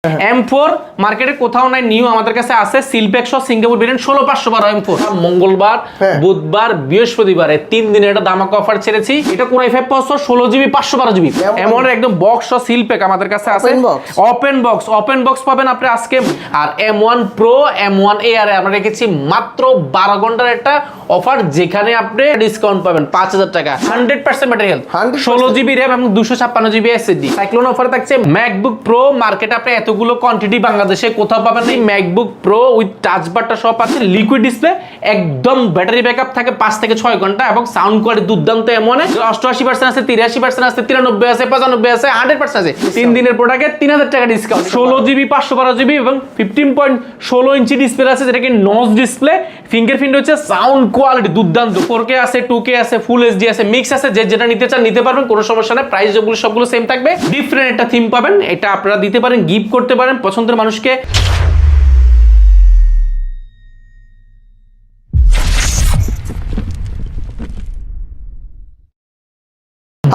M4 মার্কেটে কোথাও নাই, নিউ আমাদের কাছে আছে সিলপ্যাক্স সিঙ্গাপুর ভেরিয়েন্ট 16512 M4। মঙ্গলবার, বুধবার, বৃহস্পতিবারে 3 দিনে এটা দামাকা অফার ছেড়েছি। এটা Core i5 processor 16GB 512GB এমন একদম বক্স ও সিলপ্যাক আমাদের কাছে আছে। ওপেন বক্স পাবেন আপনি আজকে। আর M1 Pro M1 Air আমরা রেখেছি মাত্র 12 ঘন্টার একটা অফার, যেখানে আপনি ডিসকাউন্ট পাবেন 5000 টাকা, 100% ব্যাটারি হেলথ, 16GB RAM এবং 256GB SSD। সাইক্লোন অফারে থাকছে MacBook Pro। মার্কেটে আপনি এতগুলো কোয়ান্টিটি বাংলাদেশে কোথাও পাবেন না। MacBook Pro উইথ টাচ বারটা সব আছে, লিকুইড ডিসপ্লে, একদম ব্যাটারি ব্যাকআপ থাকে 5 থেকে 6 ঘন্টা এবং সাউন্ড কোয়ালিটি দুর্দান্ত। এমন 88% আছে, 83% আছে, 93 আছে, 95 আছে, 100% আছে। 3 দিনের প্রোডাক্টে 3000 টাকা ডিসকাউন্ট, 16GB 512GB এবং 15.16 ইঞ্চি ডিসপ্লে আছে, যেটা কি নচ ডিসপ্লে। ফিঙ্গারপ্রিন্ট হচ্ছে, সাউন্ড কোয়ালিটি দুর্দান্ত। 4K আছে, 2K আছে, ফুল এইচডি আছে, মিক্স আছে। যে যেটা নিতে চান নিতে পারবেন, কোনো সমস্যা নেই। প্রাইস যেগুলো সবগুলো সেম থাকবে, ডিফারেন্ট একটা থিম পাবেন। এটা আপনারা দিতে পারেন, গিফট করতে পারেন পছন্দের মানুষকে।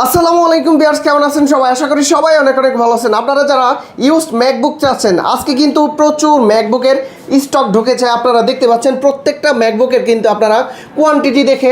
আসসালামু আলাইকুম ভিউয়ার্স, কেমন আছেন সবাই? আশা করি সবাই অনেক অনেক ভালো আছেন। আপনারা যারা ইউজড ম্যাকবুক চাচ্ছেন, আজকে কিন্তু প্রচুর ম্যাকবুকের স্টক ঢুকেছে। আপনারা দেখতে পাচ্ছেন প্রত্যেকটা ম্যাকবুকের কিন্তু আপনারা কোয়ান্টিটি দেখে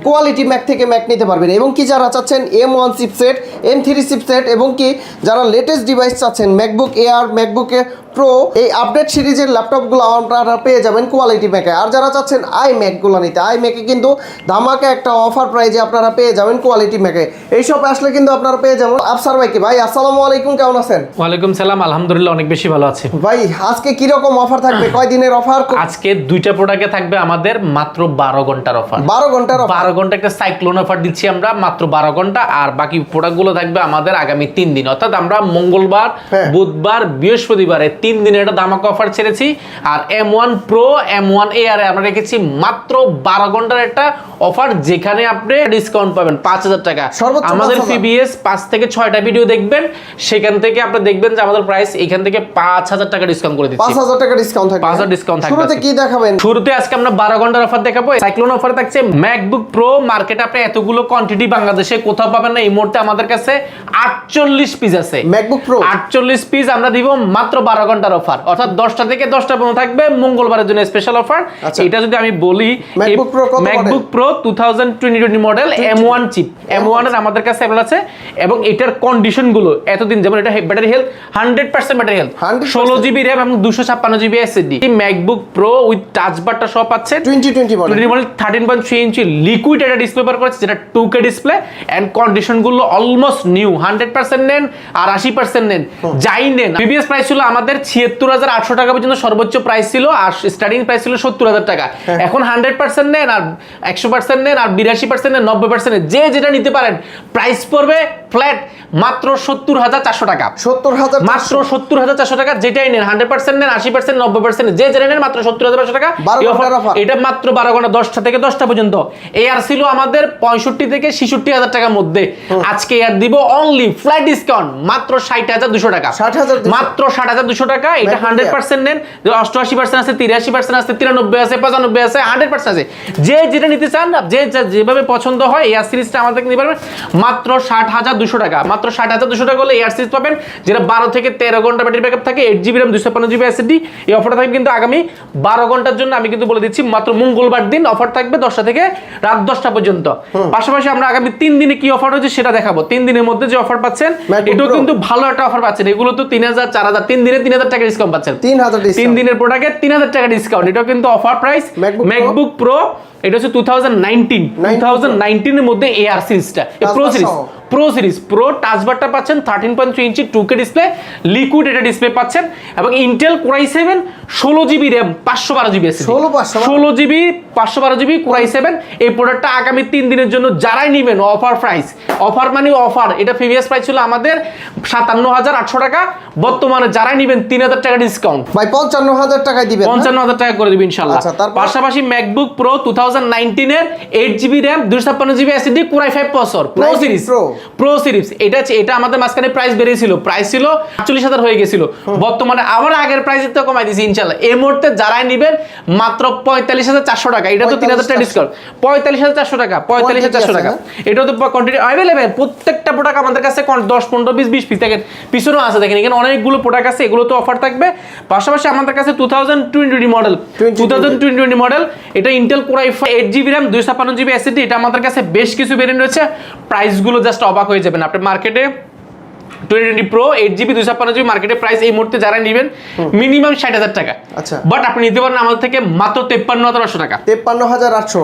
কোয়ালিটি ম্যাক থেকে ম্যাক নিতে পারবেন। এবং কি যারা চাচ্ছেন M1 চিপসেট, M3 চিপসেট, এবং কি যারা লেটেস্ট ডিভাইস চাচ্ছেন ম্যাকবুক এয়ার, ম্যাকবুক প্রো, এই আপডেট সিরিজের ল্যাপটপগুলো আপনারা পেয়ে যাবেন কোয়ালিটি ম্যাকে। আর যারা চাচ্ছেন iMac-গুলো নিতে, iMac-এ কিন্তু ধামাকা একটা অফার প্রাইজে আপনারা পেয়ে যাবেন কোয়ালিটি ম্যাকে। এইসব আসলে কিন্তু আপনারা পেয়ে যাবেন আফসার ভাইকে। ভাই আসসালামু আলাইকুম, কেমন আছেন? ওয়ালাইকুম সালাম, আলহামদুলিল্লাহ অনেক বেশি ভালো আছি। ভাই আজকে কি রকম অফার থাকবে? কয় দিনের অফার? আজকে দুইটা প্রোডাক্টে থাকবে আমাদের মাত্র 12 ঘন্টার অফার। 12 ঘন্টার অফার? 12 ঘন্টা একটা সাইক্লোন অফার দিচ্ছি আমরা, মাত্র 12 ঘন্টা। আর বাকি প্রোডাক্টগুলো থাকবে আমাদের আগামী 3 দিন, অর্থাৎ আমরা মঙ্গলবার, বুধবার, বৃহস্পতিবারে 3 দিনে এটা দামাকা অফার ছেড়েছি। আর M1 Pro M1 Air আমরা রেখেছি মাত্র 12 ঘন্টার একটা অফার, যেখানে আপনি ডিসকাউন্ট পাবেন 5000 টাকা। আমাদের PBS 5 থেকে 6টা ভিডিও দেখবেন, সেখান থেকে আপনি দেখবেন যে আমাদের প্রাইস এখান থেকে 5000 টাকা ডিসকাউন্ট করে দিচ্ছি। 5000 টাকা ডিসকাউন্ট থাকবে। 5000 ডিসকাউন্ট থাকবে। শুরুতে কি দেখাবেন? শুরুতে আজকে আমরা 12 ঘন্টার অফার দেখাবো। সাইক্লোন অফারে থাকছে MacBook Pro। মার্কেটে আপনি এতগুলো কোয়ান্টিটি বাংলাদেশে কোথাও পাবেন না। এই মুহূর্তে আমাদের কাছে 48 পিস আছে MacBook Pro, 48 পিস আমরা দিব মাত্র 12 ঘন্টার অফার, অর্থাৎ 10টা থেকে 10টা পর্যন্ত থাকবে মঙ্গলবারের জন্য স্পেশাল অফার। এটা যদি আমি বলি, MacBook Pro 2020 model M1 chip, M1 এর আমাদের কাছে अवेलेबल আছে। এবং এটার কন্ডিশন গুলো এতদিন, যেমন এটা battery health 100% battery health, 16GB RAM এবং 256GB SSD। MacBook Pro with touch বারটা সব আছে, 2020 মডেল 13.3 ইঞ্চি লিকুইড এটা ডিসপ্লে বার করেছে, যেটা 2K ডিসপ্লে। এন্ড কন্ডিশন গুলো অলমোস্ট নিউ। 100% নেন আর 80% নেন, যাই নেন। প্রিভিয়াস প্রাইস ছিল আমাদের 76800 টাকা পর্যন্ত সর্বোচ্চ প্রাইস ছিল, আর স্টার্টিং প্রাইস ছিল 70000 টাকা। এখন 100% নেন আর 100% নেন আর 82% নেন, 90% নেন, যে যেটা নিতে পারেন, প্রাইস পড়বে ফ্ল্যাট মাত্র 70400 টাকা। 70000, মাত্র 70400 টাকা। যেটাই নেন 100% নেন, 80%, 90%, যে যেটা নেন মাত্র 70500 টাকা। এটা মাত্র 12 ঘন্টা, 10টা থেকে 10টা পর্যন্ত। এয়ার ছিল আমাদের 65 থেকে 66000 টাকার মধ্যে। আজকে এয়ার দিব অনলি ফ্ল্যাট ডিসকাউন্ট মাত্র 60200 টাকা, মাত্র 60200 টাকা। এটা 100% নেন, 88% আছে, 83% আছে, 93 আছে, 95 আছে, 100% আছে। যে যেটা নিতে চান, যে যেভাবে পছন্দ হয়, এয়ার সিরিজটা আমাদের নিতে পারবেন মাত্র 60200 টাকা। মাত্র 60200 টাকা হলে এয়ার সিরিজ পাবেন, যেটা 12 থেকে 13 ঘন্টা ব্যাটারি ব্যাকআপ থাকে, 8GB RAM 256GB SSD। এই অফারটা থাকবে কিন্তু আগামী 12 ঘন্টার জন্য। আমি কিন্তু বলে দিচ্ছি মাত্র মঙ্গলবার দিন অফার থাকবে 10টা থেকে রাত 10টা পর্যন্ত। পাশাপাশি আমরা আগামী 3 দিনে কি অফার হচ্ছে সেটা দেখাবো। 3 দিনের মধ্যে যে অফার পাচ্ছেন, এটাও কিন্তু ভালো একটা অফার পাচ্ছেন। এগুলো তো 3000 4000, 3 দিনে 3000 টাকা ডিসকাউন্ট পাচ্ছেন। 3 দিনের প্রোডাক্টে 3000 টাকা ডিসকাউন্ট, এটাও কিন্তু অফার প্রাইস। MacBook Pro এটা হচ্ছে 2019 এর মধ্যে এয়ার সিরিজটা, প্রো সিরিজ প্রো টাচ বারটা পাচ্ছেন, 13.3 ইঞ্চি 2K ডিসপ্লে, লিকুইড এটা ডিসপ্লে পাচ্ছেন। এবং Intel Core i7 16GB RAM 512GB SSD, 16GB 512GB Core i7। এই প্রোডাক্টটা আগামী 3 দিনের জন্য যারাই নেবেন অফার প্রাইস, অফার মানে অফার। এটা প্রিভিয়াস প্রাইস ছিল আমাদের 57800 টাকা, বর্তমানে যারাই নেবেন 3000 টাকা ডিসকাউন্ট। ভাই 55000 টাকায় দিবেন? 55000 টাকা করে দিবেন ইনশাআল্লাহ। পাশাপাশি MacBook Pro 2019 এর 8GB RAM 256GB SSD Core i5 processor pro series এটা আমাদের মাঝখানে প্রাইস বেড়েছিল, প্রাইস ছিল 48000 হয়ে গেছিল, বর্তমানে আবার আগের প্রাইসে তো কমাই দিয়েছি ইনশাআল্লাহ। এই মুহূর্তে যারাই নেবেন মাত্র 45400 টাকা, এটা তো 3000 টাকা ডিসকাউন্ট, 45400 টাকা, 45400 টাকা। এটা তো কোয়ান্টিটি अवेलेबल, প্রত্যেকটা প্রোডাক্ট আমাদের কাছে 10 15 20 পিস দেখেন, পিছনেও আছে দেখেন, এখানে অনেকগুলো প্রোডাক্ট আছে, এগুলো তো অফার থাকবে। পাশাপাশি আমাদের কাছে 2020 মডেল, 2020 মডেল, এটা Intel core i5 8GB RAM 256GB SSD, এটা আমাদের কাছে বেশ কিছু ভেরিয়েন্ট রয়েছে, প্রাইসগুলো জাস্ট অবাক হয়ে যাবেন। আপনি মার্কেটে 2020 Pro 8GB 256GB মার্কেটে প্রাইস এই মুহূর্তে যারা নেবেন মিনিমাম 60000 টাকা। আচ্ছা, বাট আপনি নিতে পারেন আমাদের থেকে মাত্র 53800 টাকা, 53800।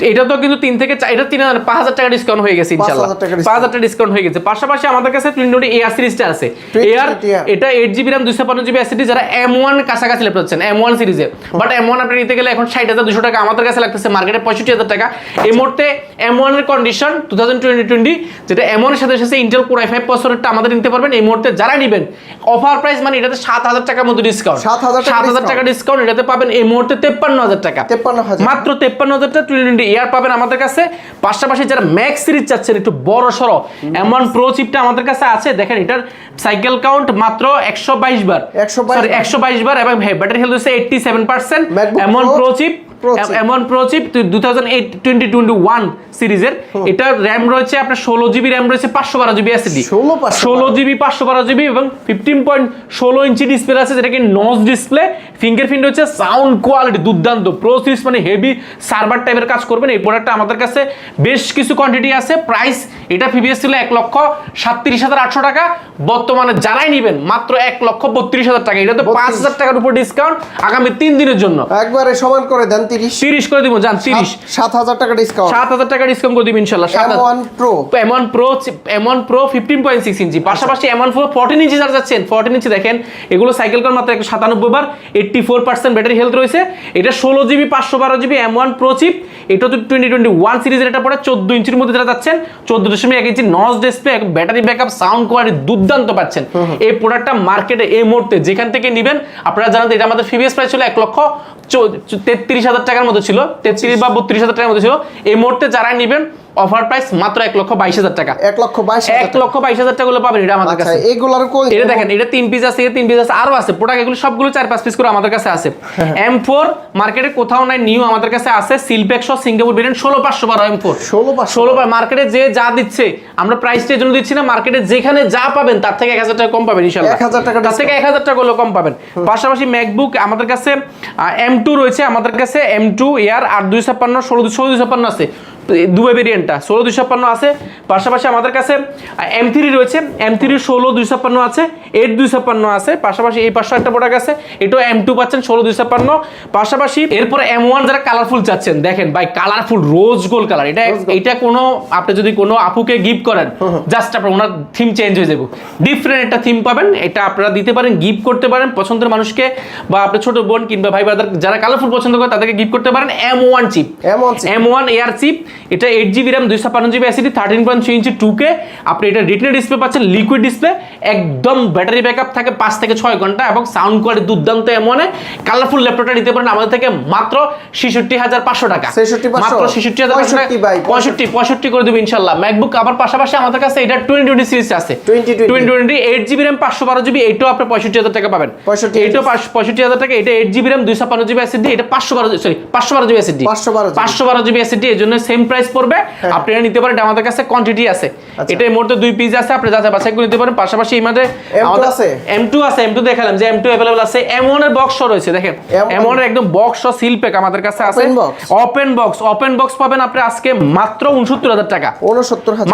এটা তো কিন্তু 3 থেকে 4, এটা 5000 টাকা ডিসকাউন্ট হয়ে গেছে ইনশাআল্লাহ, 5000 টাকা ডিসকাউন্ট হয়ে গেছে। পাশাপাশি আমাদের কাছে 2020 AR সিরিজটা আছে, AR এটা 8GB RAM 256GB SSD, যারা M1 কাছাকাছি লেপ পাচ্ছেন M1 সিরিজে, বাট M1 আপনি নিতে গেলে এখন 60200 টাকা, আমাদের কাছে লাগতেছে মার্কেটে 65000 টাকা। এই মুহূর্তে M1 এর কন্ডিশন 2020 যেটা M1 এর সাথে সাথে ইন্টেল কোর i5 প্রসেসরটা আমাদের নিতে পারবেন এই মুহূর্তে যারা নেবেন। অফার প্রাইস মানে এটাতে 7000 টাকার মধ্যে ডিসকাউন্ট, 7000 টাকা ডিসকাউন্ট, এটাতে পাবেন এই মুহূর্তে 53000 টাকা, মাত্র 53000 টাকা 2020 AR পাবেন আমাদের কাছে। পাশাপাশি যারা ম্যাক্স সিরিজ চাচ্ছেন একটু বড় সরো, M1 Pro চিপটা আমাদের কাছে আছে, দেখেন এটার সাইকেল কাউন্ট মাত্র 122 বার, 122 বার, এবং ব্যাটারি হেলথ হচ্ছে 87%। M1 Pro chip, M1 Pro chip 2021 সিরিজের, এটা র‍্যাম রয়েছে আপনার 16GB র‍্যাম রয়েছে, 512GB SSD, 16GB 512GB এবং 15.16 ইঞ্চি ডিসপ্লে আছে, যেটা কি নচ ডিসপ্লে, ফিঙ্গারপ্রিন্ট হচ্ছে, সাউন্ড কোয়ালিটি দুর্দান্ত, প্রো সিরিজ মানে হেভি সার্ভার টাইপের কাজ করবেন। এই প্রোডাক্টটা আমাদের কাছে বেশ কিছু কোয়ান্টিটি আছে। প্রাইস এটা প্রিভিয়াস ছিল 1,37,800 টাকা, বর্তমানে যারাই নেবেন মাত্র 1,32,000 টাকা, এটা তো 5000 টাকার উপর ডিসকাউন্ট আগামী 3 দিনের জন্য, একবারে সমান করে দেন 30 করে দিব, জান 30, 7000 টাকা ডিসকাউন্ট, 7000 টাকা ডিসকাউন্ট করে দিব ইনশাআল্লাহ। M1 Pro 15.6 ইঞ্চি, পাশাপাশি M1 Pro 14 ইঞ্চি যারা যাচ্ছেন, 14 ইঞ্চি দেখেন, এগুলো সাইকেল কর মাত্র 197 বার, 84% ব্যাটারি হেলথ রয়েছে, এটা 16GB 512GB M1 Pro chip, এটা তো 2021 সিরিজের, এটা পড়ে 14 ইঞ্চির মধ্যে যারা যাচ্ছেন, 14.1 inch notch display, battery backup, sound quality দুর্দান্ত পাচ্ছেন। এই প্রোডাক্টটা মার্কেটে এই মুহূর্তে যেখান থেকে নেবেন, আপনারা জানেন এটা আমাদের প্রিভিয়াস প্রাইস ছিল 1,33,000 টাকার মতো ছিল, 33 বা 32000 টাকার মতো ছিল। এই মুহূর্তে যারা নেবেন অফার প্রাইস মাত্র 1,22,000 টাকা, 1,22,000 টাকা পাবেন এটা আমাদের কাছে। এটা দেখেন, এটা 3 পিস আছে, 3 পিস আছে, আরো আছে প্রোডাক্ট, এগুলো সবগুলো 4-5 পিস করে আমাদের কাছে আছে। M4 মার্কেটে কোথাও নাই, নিউ আমাদের কাছে আছে, সিলপ্যাক সহ সিঙ্গাপুর ভেরিয়েন্ট 16512 M4, 16 মার্কেটে যে যা দিচ্ছে আমরা প্রাইসটা এজন্য দিচ্ছি না, মার্কেটে যেখানে যা পাবেন তার থেকে 1000 টাকা কম পাবেন ইনশাআল্লাহ, 1000 টাকা, তার থেকে 1000 টাকা হলো কম পাবেন। পাশাপাশি ম্যাকবুক আমাদের কাছে M2 রয়েছে, আমাদের কাছে M2 Air 8256 16256 আছে, দুই ভেরিয়েন্টটা 16256 আছে। পাশাপাশি আমাদের কাছে M3 রয়েছে, M3 16256 আছে, 8256 আছে। পাশাপাশি এই পাশে একটা প্রোডাক্ট আছে, এটাও M2 পাচ্ছেন 16256। পাশাপাশি এরপরে M1 যারা কালারফুল চাচ্ছেন, দেখেন ভাই কালারফুল রোজ গোল্ড কালার, এটা কোনো আপনি যদি কোনো আপুকে গিফট করেন, জাস্ট আপনার ওনার থিম চেঞ্জ হয়ে যাবে, ডিফারেন্ট একটা থিম পাবেন, এটা আপনারা দিতে পারেন, গিফট করতে পারেন পছন্দের মানুষকে, বা আপনার ছোট বোন কিংবা ভাই ব্রাদার যারা কালারফুল পছন্দ করে তাদেরকে গিফট করতে পারেন। M1 chip, M1 AR chip, এটা 8GB RAM 256GB SSD 13.3 ইঞ্চি 2K, আপনি এটা রিটনা ডিসপ্লে পাচ্ছেন, লিকুইড ডিসপ্লে, একদম ব্যাটারি ব্যাকআপ থাকে 5 থেকে 6 ঘন্টা, এবং সাউন্ড কোয়ালিটি দুর্দান্ত। M1 এ কালারফুল ল্যাপটপটা নিতে পারেন আমাদের থেকে মাত্র 66500 টাকা, মাত্র 66500 টাকা, 65 করে দেব ইনশাআল্লাহ। ম্যাকবুক আবার পাশাপাশি আমাদের কাছে এটা 2020 সিরিজ আছে, 2020 8GB RAM 512GB, এটাও আপনি 65000 টাকা পাবেন, এটাও 65000 টাকা, এটা 8GB RAM 256GB SSD, এটা 512GB SSD, 512GB SSD, এর জন্য সেম প্রাইস পড়বে। আপনি এটা নিতে পারেন, আমাদের কাছে কোয়ান্টিটি আছে, এটা এই মুহূর্তে 2 পিস আছে, আপনি যাচাই বাছাই করে নিতে পারেন। পাশাপাশি এই মধ্যে M2 আছে, M2 দেখালাম যে M2 अवेलेबल আছে। M1 এর বক্স রয়েছে, দেখেন M1 এর একদম বক্স ও সিল প্যাক আমাদের কাছে আছে, ওপেন বক্স পাবেন আপনি আজকে মাত্র 69000 টাকা,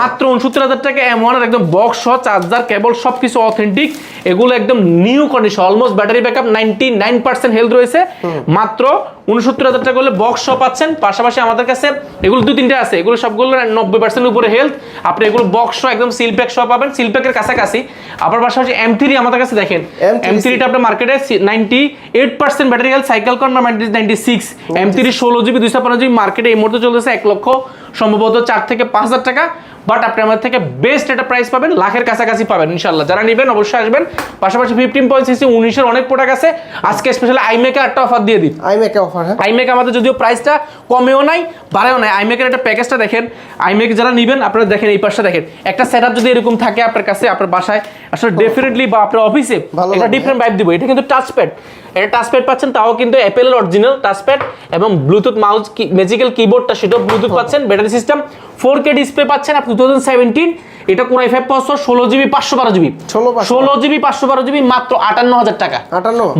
মাত্র 69000 টাকা। M1 এর একদম বক্স সহ চার্জার, কেবল সবকিছু অথেন্টিক, এগুলো একদম new condition, almost battery backup 99% health রয়েছে, মাত্র 69000 টাকা হলে বক্স সহ পাচ্ছেন। পাশাপাশি আমাদের কাছে এগুলো 2-3টা আছে, এগুলো সবগুলো 90% উপরে হেলথ, আপনি এগুলো বক্স সহ একদম সিল প্যাক সহ পাবেন, সিল প্যাকের কাছাকাছি। আবার পাশাপাশি M3 আমাদের কাছে দেখেন, M3টা আপনার মার্কেটে 98% ব্যাটারি হেলথ, সাইকেল কন 96, M3 16GB 256GB মার্কেটে এই মুহূর্তে চলতেছে 1 লক্ষ সম্ভবত 4 থেকে 5000 টাকা। বাট আপনি আমাদের থেকে বেস্ট একটা প্রাইস পাবেন, লাখের কাছাকাছি পাবেন ইনশাআল্লাহ। যারা নেবেন অবশ্যই আসবেন। পাশাপাশি 15.cc 19 এর অনেক প্রোডাক্ট আছে। আজকে স্পেশালি আইমেকে একটা অফার দিয়ে দিই। আইমেকে অফার, হ্যাঁ আইমেক আমাদের যদিও প্রাইসটা কমেও নাই বাড়েও নাই, আইমেকের একটা প্যাকেজটা দেখেন। আইমেক যারা নেবেন আপনারা দেখেন, এই পাশটা দেখেন, একটা সেটআপ যদি এরকম থাকে আপনার কাছে, আপনার বাসায় আসলে ডেফিনেটলি বা আপনার অফিসে এটা ডিফারেন্ট ভাইব দিব। এটা কিন্তু টাচপ্যাড, এটা টাচপ্যাড পাচ্ছেন, তাও কিন্তু অ্যাপেলের অরিজিনাল টাচপ্যাড, এবং ব্লুটুথ মাউস, ম্যাজিক্যাল কিবোর্ডটা সেটাও ব্লুটুথ পাচ্ছেন। ব্যাটারি সিস্টেম 4K ডিসপ্লে পাচ্ছেন আপনি 2017। এটা Core i5 processor, 16GB 512GB, 16GB 512GB মাত্র 58,000 টাকা।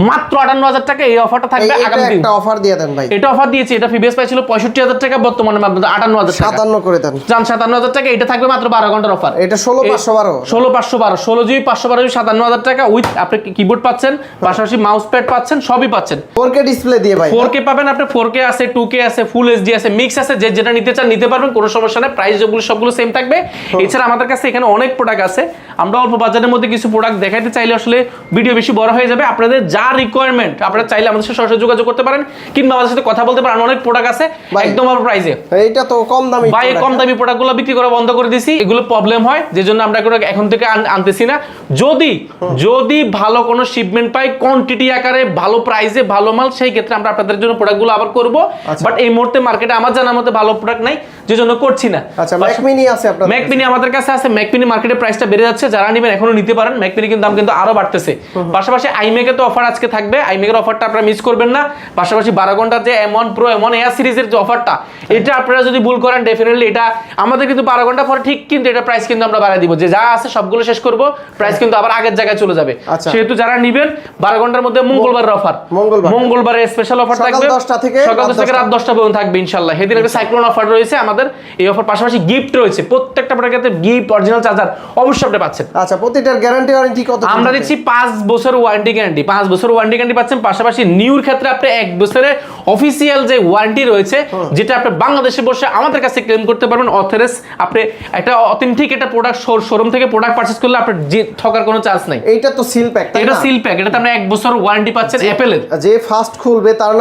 মাত্র 58,000 টাকা। এই অফারটা থাকবে আগামী দিন। একটা অফার দিয়ে দেন ভাই। এটা অফার দিয়েছি, এটা প্রিভিয়াস প্রাইস ছিল 65,000 টাকা, বর্তমানে মাত্র 58,000 টাকা। 57 করে দেন, জান 57,000 টাকা। এটা থাকবে মাত্র 12 ঘন্টার অফার। এটা 16,512 16GB 512 57,000 টাকা উইথ আপনি কিবোর্ড পাচ্ছেন, পাশাপাশি মাউস প্যাড পাচ্ছেন, সবই পাচ্ছেন। 4K ডিসপ্লে দিয়ে ভাই। 4K পাবেন আপনি, 4K আছে, 2K আছে, ফুল এইচডি আছে, মিক্স আছে, যে যেটা নিতে চান নিতে পারবেন, কোনো সমস্যা নেই। প্রাইস যেগুলো সবগুলো সেম থাকবে। এছাড়া আমাদের কাছে এখানে অনেক প্রোডাক্ট আছে। আমরা অল্প বাজারের মধ্যে কিছু প্রোডাক্ট দেখাইতে চাইলে আসলে ভিডিও বেশি বড় হয়ে যাবে। আপনাদের যা রিকোয়ারমেন্ট আপনারা চাইলে আমাদের সাথে সরাসরি যোগাযোগ করতে পারেন, কিংবা আমাদের সাথে কথা বলতে পারেন। অনেক প্রোডাক্ট আছে একদম অল্প প্রাইসে। এইটা তো কম দামি ভাই, কম দামি প্রোডাক্টগুলো বিক্রি করা বন্ধ করে দিয়েছি। এগুলো প্রবলেম হয়, যে জন্য আমরা এখন থেকে আনতেছি না। যদি ভালো কোনো শিপমেন্ট পাই কোয়ান্টিটি আকারে, ভালো প্রাইসে, ভালো মাল, সেই ক্ষেত্রে আমরা আপনাদের জন্য প্রোডাক্টগুলো আবার করব। বাট এই মুহূর্তে মার্কেটে আমার জানার মতে ভালো প্রোডাক্ট নাই, যে জন্য করছি না। আচ্ছা, ম্যাক মিনি আছে আপনাদের? ম্যাক মিনি আমাদের কাছে আছে। ম্যাক মিনি মার্কেটে প্রাইসটা বেড়ে যাচ্ছে, যারা নেবেন এখনো নিতে পারেন। ম্যাক মিনি কিন্তু দাম কিন্তু আরো বাড়তেছে। পাশাপাশি আইমেকে তো অফার আজকে থাকবে, আইমেকের অফারটা আপনারা মিস করবেন না। পাশাপাশি 12 ঘন্টার যে M1 Pro M1 Air সিরিজের যে অফারটা, এটা আপনারা যদি ভুল করেন ডেফিনেটলি এটা আমাদের কিন্তু 12 ঘন্টা পরে ঠিক কিন্তু এটা প্রাইস কিন্তু আমরা বাড়ায় দিব, যে যা আছে সবগুলো শেষ করব, প্রাইস কিন্তু আবার আগের জায়গায় চলে যাবে। সেহেতু যারা নেবেন 12 ঘন্টার মধ্যে মঙ্গলবারের অফার, মঙ্গলবারে স্পেশাল অফার থাকবে, সকাল 10 থেকে রাত 10টা পর্যন্ত থাকবে ইনশাআল্লাহ। সেদিন একটা সাইক্লোন অফার রয়েছে আমাদের। এই অফার পাশাপাশি গিফট রয়েছে, প্রত্যেকটা প্রোডাক্টের গিফট, অরিজিনাল চার্জার অবশ্যই আপনি পাচ্ছেন। আচ্ছা, প্রতিটার ওয়ারেন্টি কত? আমরা দিচ্ছি 5 বছর ওয়ারেন্টি গ্যারান্টি, 5 বছর ওয়ারেন্টি গ্যারান্টি পাচ্ছেন। পাশাপাশি নিউর ক্ষেত্রে আপনি 1 বছরের অফিসিয়াল যে ওয়ারেন্টি রয়েছে, যেটা আপনি বাংলাদেশে বসে আমাদের কাছে ক্লেম করতে পারবেন। অথরাইজ আপনি একটা অথেন্টিক একটা প্রোডাক্ট শোরুম থেকে প্রোডাক্ট পারচেজ করলে আপনার যে ঠকার কোনো চান্স নাই। এইটা তো সিল প্যাক, এটা সিল প্যাক, এটাতে আপনি 1 বছর ওয়ারেন্টি পাচ্ছেন অ্যাপেলের। যে ফার্স্ট খুলবে তার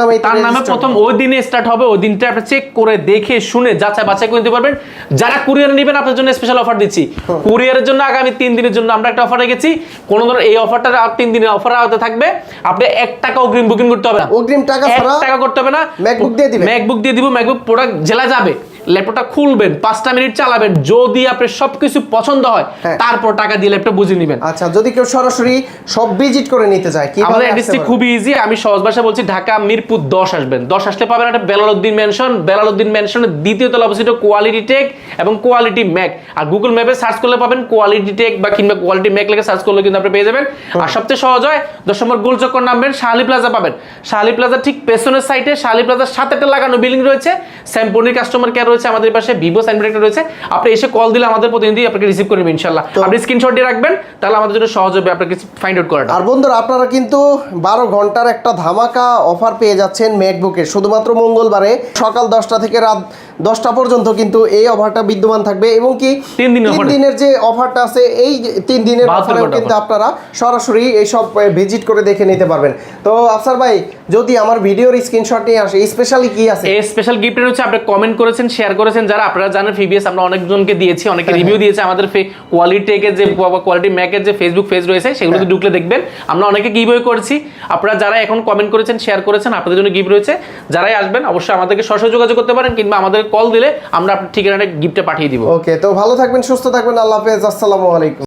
নামে প্রথম ওই দিনে স্টার্ট হবে, ওই দিনটা আপনি চেক করে দেখে শুনে যাচাই বাছাই করে নিতে পারবেন। যারা কুরিয়ারে নেবেন আপনাদের জন্য স্পেশাল অফার দিচ্ছি। কুরিয়ারের জন্য আগামী 3 দিনের জন্য আমরা একটা অফার রেখেছি। কোন ধরনের এই অফারটা 3 দিনের অফার আওতায় থাকবে। আপনি 1 টাকা অগ্রিম বুকিং করতে হবে না, অগ্রিম টাকা ছাড়া 1 টাকা করতে হবে না। ম্যাকবুক দিয়ে দিবেন, ম্যাকবুক দিয়ে দিব। ম্যাকবুক প্রোডাক্ট জেলা যাবে, ল্যাপটপটা খুলবেন, 5টা মিনিট চালাবেন, যদি আপনার সবকিছু পছন্দ হয় তারপর টাকা দিয়ে ল্যাপটপ বুঝে নেবেন। আচ্ছা, যদি কেউ সরাসরি সব ভিজিট করে নিতে চায় কি? আমাদের অ্যাড্রেসটি খুবই ইজি, আমি সহজ ভাষায় বলছি। ঢাকা মিরপুর 10 আসবেন, 10 আসলে পাবেন একটা বেলালউদ্দিন ম্যানশন। বেলালউদ্দিন ম্যানশনের দ্বিতীয় তলা অবস্থিত কোয়ালিটি টেক এবং কোয়ালিটি ম্যাক। আর গুগল ম্যাপে সার্চ করলে পাবেন কোয়ালিটি টেক বা কিংবা কোয়ালিটি ম্যাক লিখে সার্চ করলে কিন্তু আপনি পেয়ে যাবেন। আর সবচেয়ে সহজ হয় 10 নম্বর গোল চক্কর নামবেন, শাহালি প্লাজা পাবেন। শাহালি প্লাজা ঠিক পেছনের সাইডে, শাহালি প্লাজার সাথে একটা লাগানো বিল্ডিং রয়েছে, স্যামপনির কাস্টমার কেয়ার রয়েছে আমাদের পাশে, ভিভো সাইনবোর্ড রয়েছে। আপনি এসে কল দিলে আমাদের প্রতিনিধি আপনাকে রিসিভ করে নেবেন ইনশাআল্লাহ। আপনি স্ক্রিনশট দিয়ে রাখবেন, তাহলে আমাদের জন্য সহজ হবে আপনাকে ফাইন্ড আউট করাটা। আর বন্ধুরা, আপনারা কিন্তু 12 ঘন্টার একটা ধামাকা অফার পেয়ে যাচ্ছেন ম্যাকবুকের, শুধুমাত্র মঙ্গলবারে সকাল 10টা থেকে রাত 10টা পর্যন্ত কিন্তু এই অফারটা বিদ্যমান থাকবে। এবং কি 3 দিনের যে অফারটা আছে, এই 3 দিনের অফারে কিন্তু আপনারা সরাসরি এই সব ভিজিট করে দেখে নিতে পারবেন। তো আফসার ভাই, যদি আমার ভিডিওর স্ক্রিনশট নিয়ে আসে, স্পেশালি কি আছে? এই স্পেশাল গিফটের হচ্ছে আপনি কমেন্ট করেছেন, শেয়ার করেছেন, যারা আপনারা জানেন প্রিভিয়াস আমরা অনেকজনকে দিয়েছি, অনেকে রিভিউ দিয়েছে। আমাদের কোয়ালিটি টেকের যে কোয়ালিটি ম্যাকের যে ফেসবুক পেজ রয়েছে, সেগুলোতে ঢুকলে দেখবেন আমরা অনেকে গিভওয়ে করেছি। আপনারা যারা এখন কমেন্ট করেছেন, শেয়ার করেছেন, আপনাদের জন্য গিফট রয়েছে। যারাই আসবেন অবশ্যই আমাদেরকে সরাসরি যোগাযোগ করতে পারেন, কিংবা আমাদের কল দিলে আমরা আপনার ঠিকানাটা গিফটে পাঠিয়ে দিব। ওকে, তো ভালো থাকবেন, সুস্থ থাকবেন, আল্লাহ হাফেজ, আসসালামু আলাইকুম।